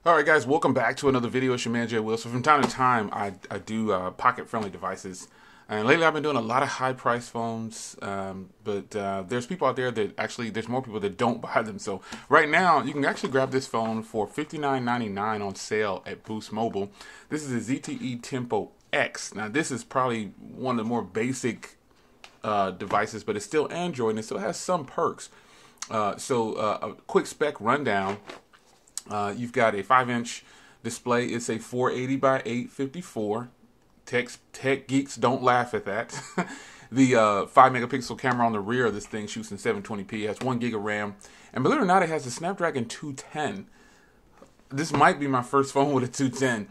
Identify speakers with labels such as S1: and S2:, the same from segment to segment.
S1: Alright guys, welcome back to another video. It's your man Jay Will. So from time to time I do pocket-friendly devices, and lately I've been doing a lot of high-priced phones, but there's people out there that actually, there's more people that don't buy them. So right now you can actually grab this phone for $59.99 on sale at Boost Mobile. This is a ZTE Tempo X. Now this is probably one of the more basic devices, but it's still Android and it still has some perks. A quick spec rundown. You've got a 5-inch display. It's a 480 by 854. Tech geeks don't laugh at that. The 5-megapixel camera on the rear of this thing shoots in 720p. It has 1 gig of RAM, and believe it or not, it has a Snapdragon 210. This might be my first phone with a 210.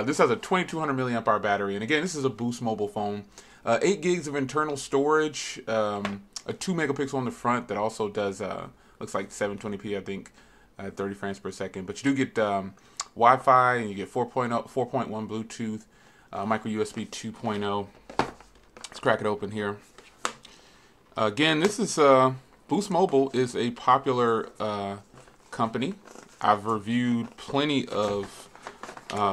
S1: This has a 2200 milliamp hour battery, and again, this is a Boost Mobile phone. 8 gigs of internal storage. A 2-megapixel on the front that also does looks like 720p, I think. 30 frames per second, but you do get Wi-Fi, and you get 4.1 Bluetooth, micro USB 2.0. Let's crack it open here. Again, this is Boost Mobile is a popular company. I've reviewed plenty of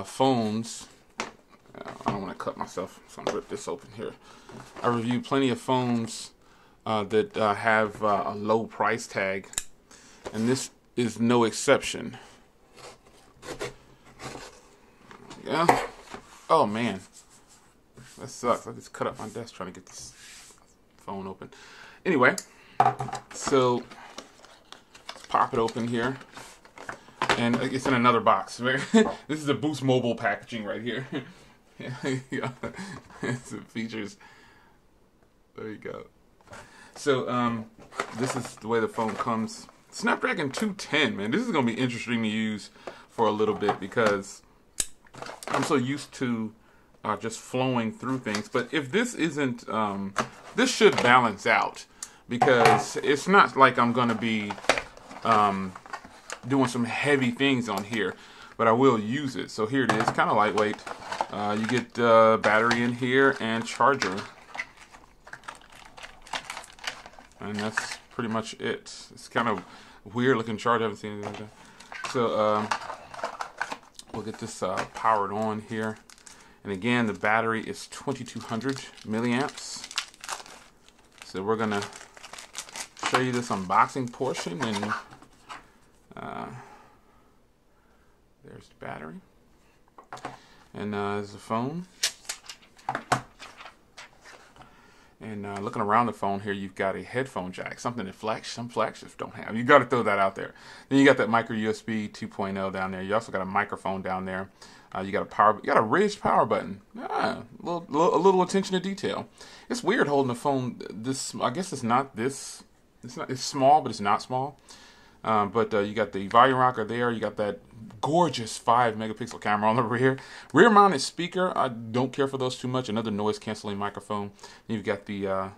S1: phones. I don't want to cut myself, so I'm gonna rip this open here. I reviewed plenty of phones that have a low price tag, and this is no exception. Yeah. Oh man, that sucks. I just cut up my desk trying to get this phone open. Anyway, so let's pop it open here, and it's in another box. This is a Boost Mobile packaging right here. Yeah, it's the features. There you go. So this is the way the phone comes. Snapdragon 210, man. This is going to be interesting to use for a little bit because I'm so used to just flowing through things. But if this isn't, this should balance out because it's not like I'm going to be doing some heavy things on here, but I will use it. So here it is, kind of lightweight. You get battery in here and charger. And that's pretty much it. It's kind of weird looking charger. I haven't seen anything like that. So we'll get this powered on here. And again, the battery is 2200 milliamps. So we're gonna show you this unboxing portion, and there's the battery, and there's the phone. And looking around the phone here, you've got a headphone jack, something that some flagships don't have. You got to throw that out there. Then you got that micro USB 2.0 down there. You also got a microphone down there. You got a raised power button. A little attention to detail. It's weird holding the phone. This, I guess, it's not this. It's small, but it's not small. You got the volume rocker there. You got that gorgeous 5-megapixel camera on the rear. Rear-mounted speaker. I don't care for those too much. Another noise-canceling microphone. You've got the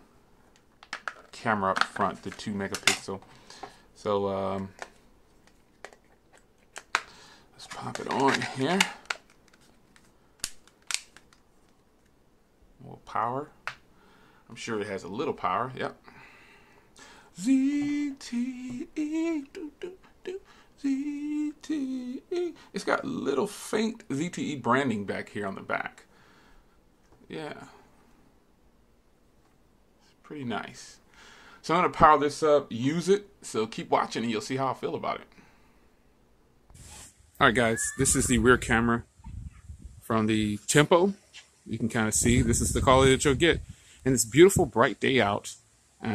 S1: camera up front, the 2-megapixel. So let's pop it on here. More power. I'm sure it has a little power. Yep. ZTE, ZTE. It's got little faint ZTE branding back here on the back. Yeah. It's pretty nice. So I'm going to power this up, use it. So keep watching and you'll see how I feel about it. Alright guys, this is the rear camera from the Tempo. You can kind of see this is the quality that you'll get. And it's beautiful bright day out.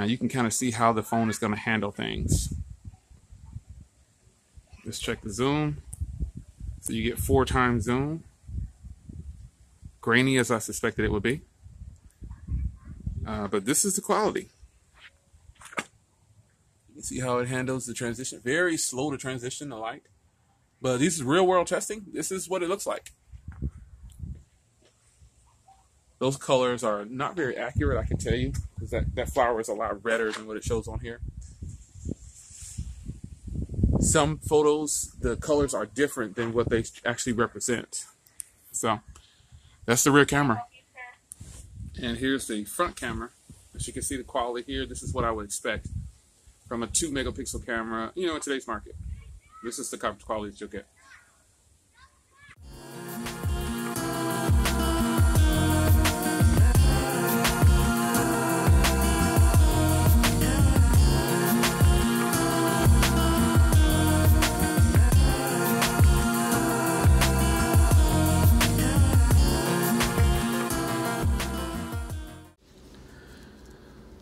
S1: You can kind of see how the phone is going to handle things. Let's check the zoom. So you get 4 times zoom. Grainy as I suspected it would be. But this is the quality. You can see how it handles the transition. Very slow to transition the light. But this is real world testing. This is what it looks like. Those colors are not very accurate, I can tell you, because that flower is a lot redder than what it shows on here. Some photos, the colors are different than what they actually represent. So, that's the rear camera. And here's the front camera. As you can see the quality here, this is what I would expect from a 2-megapixel camera, in today's market. This is the quality that you'll get.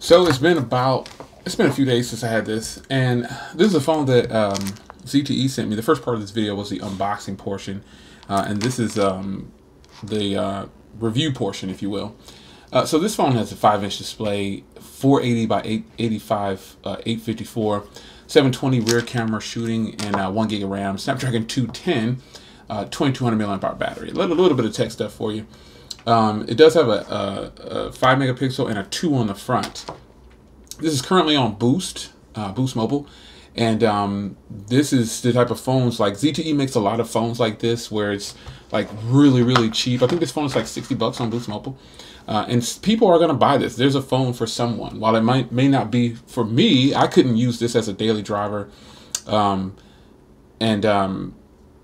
S1: So it's been a few days since I had this, and this is a phone that ZTE sent me. The first part of this video was the unboxing portion, and this is the review portion, if you will. So this phone has a 5-inch display, 480 by 885, 854, 720 rear camera shooting, and 1 gig of RAM, Snapdragon 210, 2200 milliamp hour battery. A little bit of tech stuff for you. It does have a 5 megapixel and a 2 on the front. This is currently on Boost Mobile, and this is the type of phones, like ZTE makes a lot of phones like this where it's like really cheap. I think this phone is like $60 on Boost Mobile, and people are going to buy this. There's a phone for someone. While it may not be for me, I couldn't use this as a daily driver,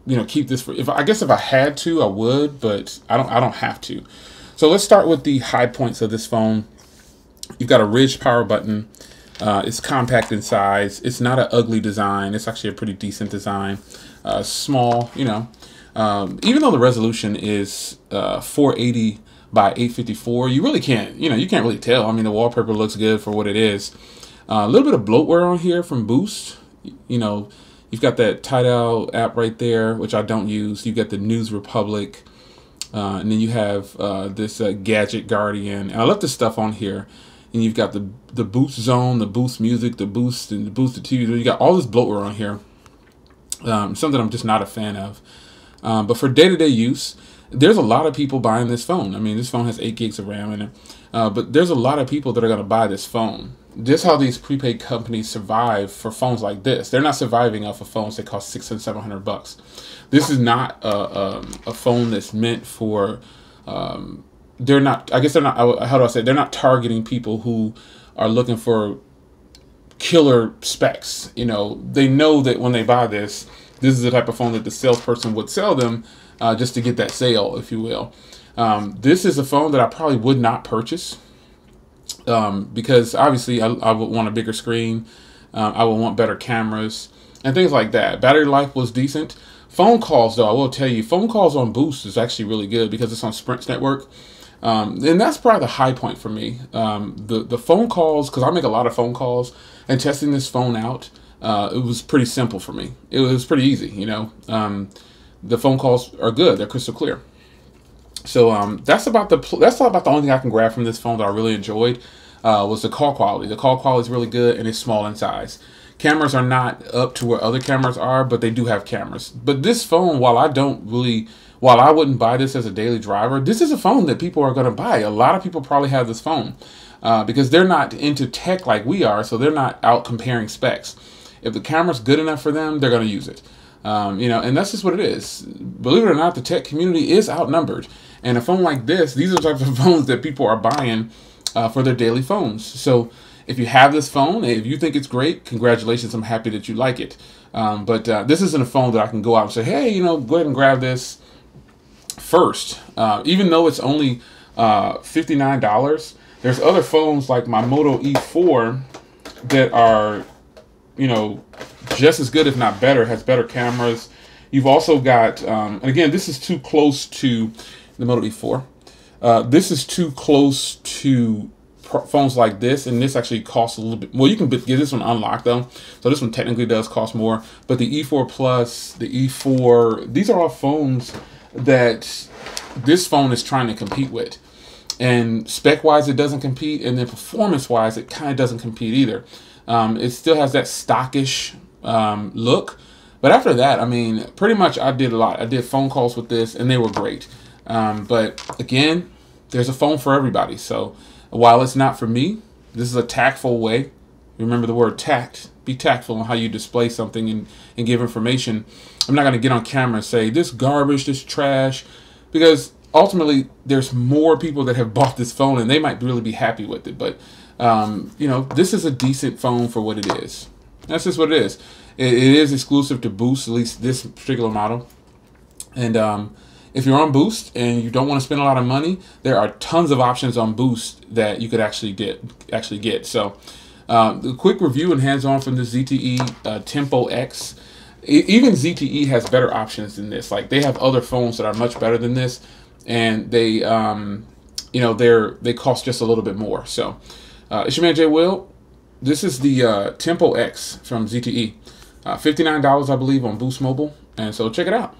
S1: you know, keep this for, I guess if I had to, I would, but I don't have to. So let's start with the high points of this phone. You've got a ridged power button. It's compact in size. It's not an ugly design. It's actually a pretty decent design. Small, you know, even though the resolution is 480 by 854, you really can't, you can't really tell. I mean, the wallpaper looks good for what it is. A little bit of bloatware on here from Boost. You know, you've got that Tidal app right there, which I don't use. You get the News Republic, and then you have this Gadget Guardian. And I left this stuff on here. And you've got the Boost Zone, the Boost Music, the Boost, and the Boost TV. You got all this bloatware on here. Something I'm just not a fan of. But for day-to-day use, there's a lot of people buying this phone. I mean, this phone has 8 gigs of RAM in it. But there's a lot of people that are going to buy this phone. This is how these prepaid companies survive for phones like this. They're not surviving off of phones that cost $600 and $700. This is not a phone that's meant for. They're not. I guess they're not. How do I say? They're not targeting people who are looking for killer specs. You know, they know that when they buy this, this is the type of phone that the salesperson would sell them just to get that sale, if you will. This is a phone that I probably would not purchase. Because obviously I would want a bigger screen, I would want better cameras and things like that. Battery life was decent. Phone calls, though, I will tell you, phone calls on Boost is actually really good because it's on Sprint's network, and that's probably the high point for me. The phone calls, because I make a lot of phone calls, and testing this phone out, it was pretty simple for me. It was pretty easy, you know. The phone calls are good; they're crystal clear. So that's about the only thing I can grab from this phone that I really enjoyed was the call quality. The call quality is really good, and it's small in size. Cameras are not up to where other cameras are, but they do have cameras. But this phone, while I wouldn't buy this as a daily driver, this is a phone that people are going to buy. A lot of people probably have this phone because they're not into tech like we are, so they're not out comparing specs. If the camera's good enough for them, they're going to use it. You know, and that's just what it is. Believe it or not, the tech community is outnumbered. And a phone like this, these are the types of phones that people are buying for their daily phones. So if you have this phone, if you think it's great, congratulations. I'm happy that you like it. But this isn't a phone that I can go out and say, hey, you know, go ahead and grab this first. Even though it's only $59, there's other phones like my Moto E4 that are, you know, just as good, if not better, has better cameras. You've also got, and again, this is too close to the Moto E4. This is too close to phones like this, and this actually costs a little bit. Well, you can get this one unlocked though, so this one technically does cost more. But the E4 Plus, the E4, these are all phones that this phone is trying to compete with. And spec-wise, it doesn't compete, and then performance-wise, it kind of doesn't compete either. It still has that stockish look, but after that, I mean, pretty much I did a lot. I did phone calls with this, and they were great. But again, there's a phone for everybody. So while it's not for me, this is a tactful way. Remember the word tact. Be tactful on how you display something and give information. I'm not going to get on camera and say this garbage, this trash, because ultimately there's more people that have bought this phone and they might really be happy with it. But you know, this is a decent phone for what it is. That's just what it is. It is exclusive to Boost, at least this particular model. And if you're on Boost and you don't want to spend a lot of money, there are tons of options on Boost that you could actually get. So the quick review and hands-on from the ZTE Tempo X. Even ZTE has better options than this. Like, they have other phones that are much better than this, and they you know, they cost just a little bit more. So It's your man Jay Will. This is the Tempo X from ZTE. $59, I believe, on Boost Mobile. And so check it out.